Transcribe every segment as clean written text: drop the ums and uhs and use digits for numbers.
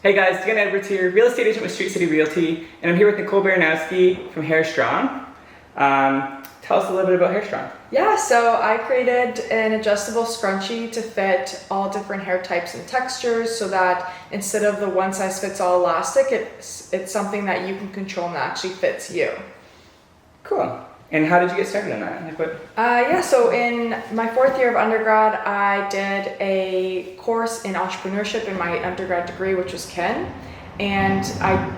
Hey guys, Dion here, real estate agent with StreetCity Realty, and I'm here with Nicole Baranowski from HAIRSTRONG. Tell us a little bit about HAIRSTRONG. Yeah, so I created an adjustable scrunchie to fit all different hair types and textures so that instead of the one-size-fits-all elastic, it's something that you can control and actually fits you. Cool. And how did you get started on that? So in my fourth year of undergrad, I did a course in entrepreneurship in my undergrad degree, which was Ken, and I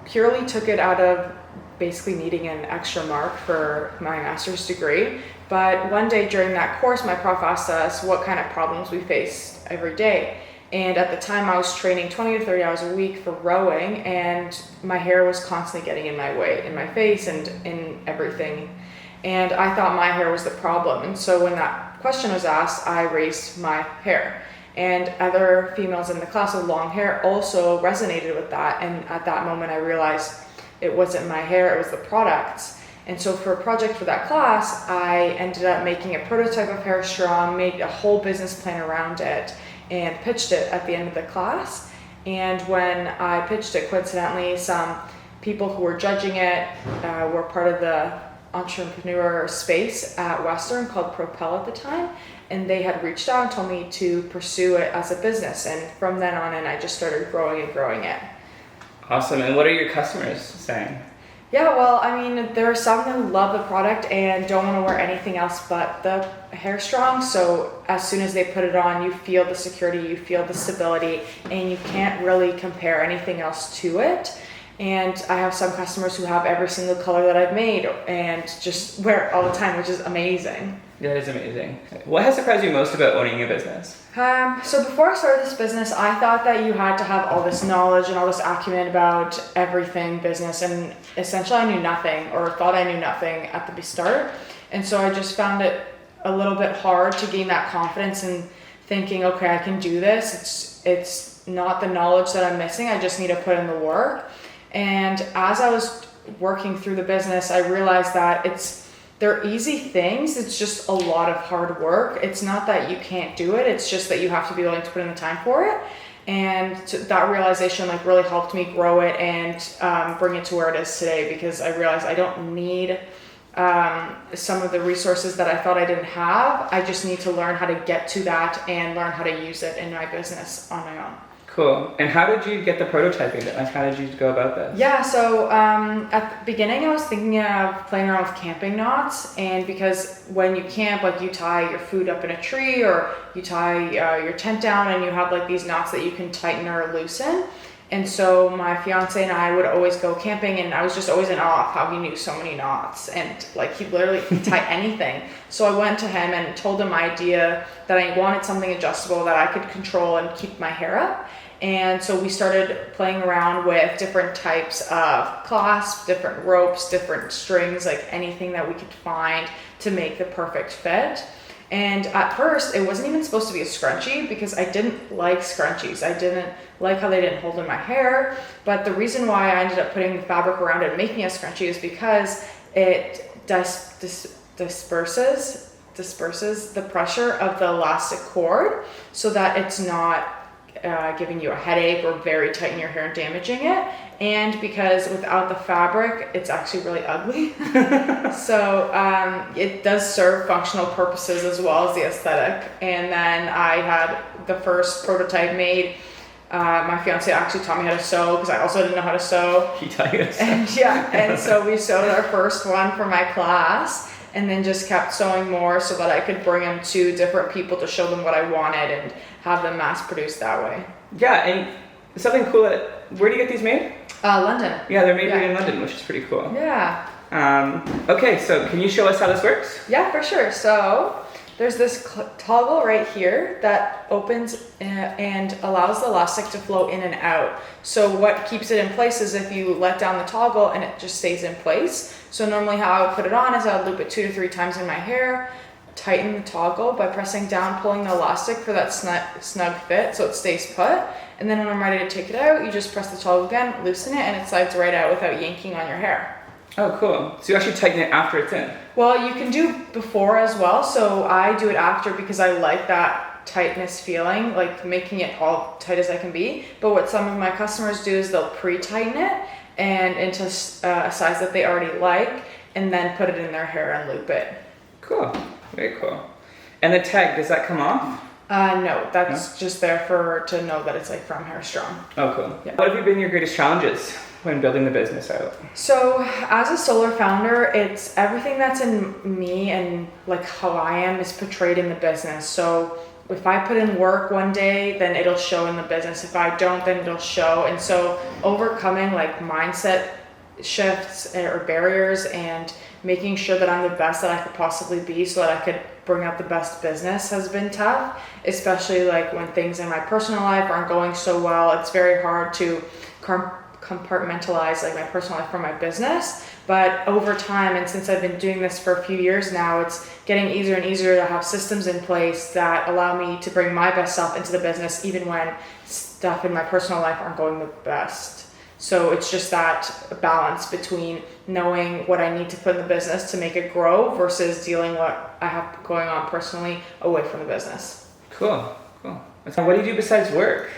purely took it out of basically needing an extra mark for my master's degree. But one day during that course, my prof asked us what kind of problems we faced every day. And at the time I was training 20 to 30 hours a week for rowing, and my hair was constantly getting in my way, in my face and in everything. And I thought my hair was the problem. And so when that question was asked, I raised my hair. And other females in the class with long hair also resonated with that. And at that moment I realized it wasn't my hair, it was the products. And so for a project for that class, I ended up making a prototype of HAIRSTRONG, made a whole business plan around it, and pitched it at the end of the class. And when I pitched it, coincidentally, some people who were judging it were part of the entrepreneur space at Western called Propel at the time, and they had reached out and told me to pursue it as a business. And from then on in, I just started growing it. Awesome. And what are your customers saying? Yeah, well, I mean, there are some who love the product and don't want to wear anything else but the HAIRSTRONG. So as soon as they put it on, you feel the security, you feel the stability, and you can't really compare anything else to it. And I have some customers who have every single color that I've made and just wear it all the time, which is amazing. That is amazing. What has surprised you most about owning a business? So before I started this business, I thought that you had to have all this knowledge and all this acumen about everything business, and essentially I knew nothing, or thought I knew nothing at the start. And so I just found it a little bit hard to gain that confidence and thinking, okay, I can do this. It's not the knowledge that I'm missing, I just need to put in the work. And as I was working through the business, I realized that they're easy things. It's just a lot of hard work. It's not that you can't do it. It's just that you have to be willing to put in the time for it. And that realization really helped me grow it and bring it to where it is today, because I realized I don't need some of the resources that I thought I didn't have. I just need to learn how to get to that and learn how to use it in my business on my own. Cool. And how did you get the prototyping? How did you go about this? Yeah, so at the beginning I was thinking of playing around with camping knots, and because when you camp, you tie your food up in a tree, or you tie your tent down, and you have these knots that you can tighten or loosen. And so my fiance and I would always go camping, and I was just always in awe of how he knew so many knots, and he'd literally tie anything. So I went to him and told him my idea that I wanted something adjustable that I could control and keep my hair up. And so we started playing around with different types of clasps, different ropes, different strings, anything that we could find to make the perfect fit. And at first, it wasn't even supposed to be a scrunchie because I didn't like scrunchies. I didn't like how they didn't hold in my hair. But the reason why I ended up putting the fabric around it and making a scrunchie is because it disperses the pressure of the elastic cord so that it's not giving you a headache or very tight in your hair and damaging it. And because without the fabric, it's actually really ugly. So it does serve functional purposes as well as the aesthetic. And then I had the first prototype made. My fiance actually taught me how to sew because I also didn't know how to sew. He taught you how to sew? And so we sewed our first one for my class, and then just kept sewing more so that I could bring them to different people to show them what I wanted and have them mass produced that way. Yeah, and something cool, where do you get these made? London. Yeah, they're made in London, which is pretty cool. Yeah. Okay, so can you show us how this works? Yeah, for sure. So there's this toggle right here that opens and allows the elastic to flow in and out. So what keeps it in place is if you let down the toggle and it just stays in place. So normally how I would put it on is I would loop it 2 to 3 times in my hair, tighten the toggle by pressing down, pulling the elastic for that snug fit so it stays put. And then when I'm ready to take it out, you just press the toggle again, loosen it, and it slides right out without yanking on your hair. Oh, cool. So you actually tighten it after it's in? Well, you can do before as well. So I do it after because I like that tightness feeling, like making it all tight as I can be. But what some of my customers do is they'll pre-tighten it and into a size that they already like, and then put it in their hair and loop it. Cool, very cool. And the tag, does that come off? No, that's just there to know that it's like from HAIRSTRONG. Oh, cool. Yeah. What have been your greatest challenges when building the business out? So as a solar founder, it's everything that's in me and like how I am is portrayed in the business. So if I put in work one day, then it'll show in the business. If I don't, then it'll show. And so overcoming like mindset shifts or barriers and making sure that I'm the best that I could possibly be so that I could bring out the best business has been tough, especially like when things in my personal life aren't going so well. It's very hard to compartmentalize like my personal life from my business. But over time, and since I've been doing this for a few years now, it's getting easier and easier to have systems in place that allow me to bring my best self into the business even when stuff in my personal life aren't going the best. So it's just that balance between knowing what I need to put in the business to make it grow versus dealing what I have going on personally away from the business. Cool. So what do you do besides work?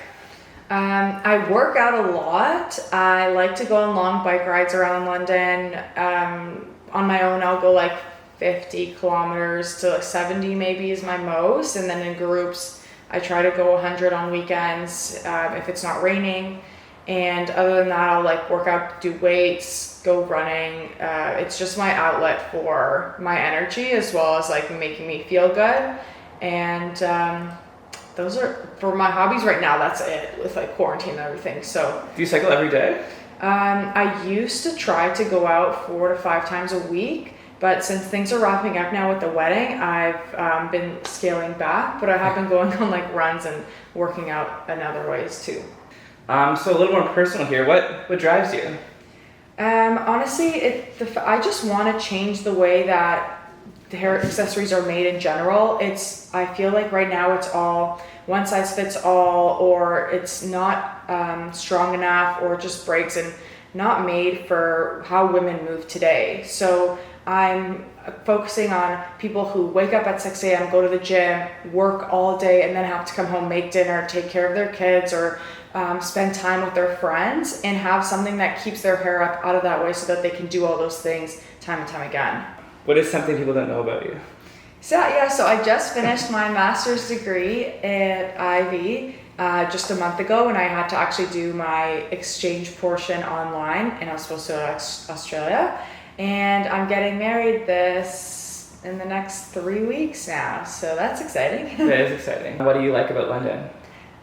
I work out a lot. I like to go on long bike rides around London. On my own, I'll go like 50 kilometers to like 70 maybe is my most. And then in groups, I try to go 100 on weekends if it's not raining. And other than that, I'll like work out, do weights, go running. It's just my outlet for my energy as well as like making me feel good. And those are for my hobbies right now. That's it with like quarantine and everything. So Do you cycle every day? I used to try to go out 4 to 5 times a week, but since things are wrapping up now with the wedding, I've been scaling back. But I have been going on like runs and working out in other ways too. So a little more personal here. What drives you? Honestly, I just want to change the way that the hair accessories are made in general. I feel like right now it's all one size fits all, or it's not strong enough, or it just breaks and not made for how women move today. So I'm focusing on people who wake up at 6 a.m., go to the gym, work all day, and then have to come home, make dinner, take care of their kids, or spend time with their friends, and have something that keeps their hair up out of that way so that they can do all those things time and time again. What is something people don't know about you? So I just finished my master's degree at Ivy just a month ago, and I had to actually do my exchange portion online, and I was supposed to go to Australia. And I'm getting married in the next 3 weeks now, so that's exciting. That is exciting. What do you like about London?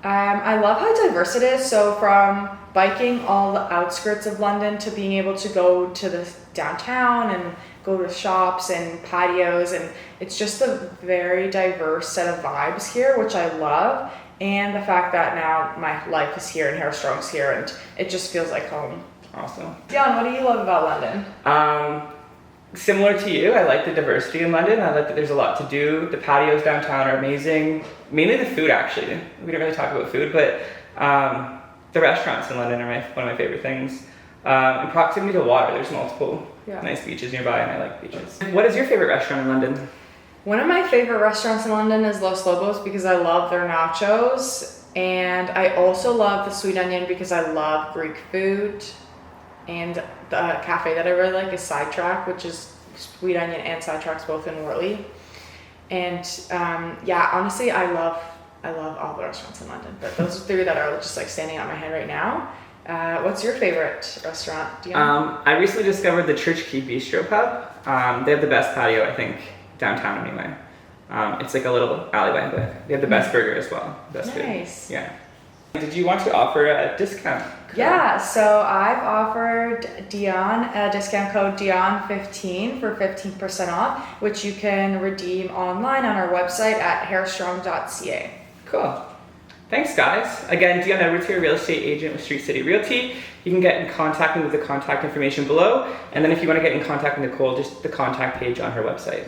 I love how diverse it is. So from biking all the outskirts of London to being able to go to the downtown and go to shops and patios, and it's just a very diverse set of vibes here, which I love. And the fact that now my life is here and HAIRSTRONG's here, and it just feels like home. Awesome. Dion, what do you love about London? Similar to you, I like the diversity in London. I like that there's a lot to do. The patios downtown are amazing. Mainly the food, actually. We don't really talk about food, but the restaurants in London are one of my favorite things. In proximity to water, there's multiple nice beaches nearby, and I like beaches. What is your favorite restaurant in London? One of my favorite restaurants in London is Los Lobos because I love their nachos. And I also love the Sweet Onion because I love Greek food. And the cafe that I really like is Sidetrack, which is Sweet Onion and Sidetrack's both in Worley. And honestly, I love all the restaurants in London, but those are 3 that are just like standing out in my head right now. What's your favorite restaurant, Dion? I recently discovered the Church Key Bistro Pub. They have the best patio, I think, downtown anyway. It's like a little alleyway, but they have the best burger as well. Best Nice. food. Yeah. Did you want to offer a discount code? Yeah, so I've offered Dion a discount code Dion15 for 15% off, which you can redeem online on our website at hairstrong.ca. Cool. Thanks, guys. Again, Dion Edwards here, real estate agent with StreetCity Realty. You can get in contact with the contact information below, and then if you want to get in contact with Nicole, just the contact page on her website.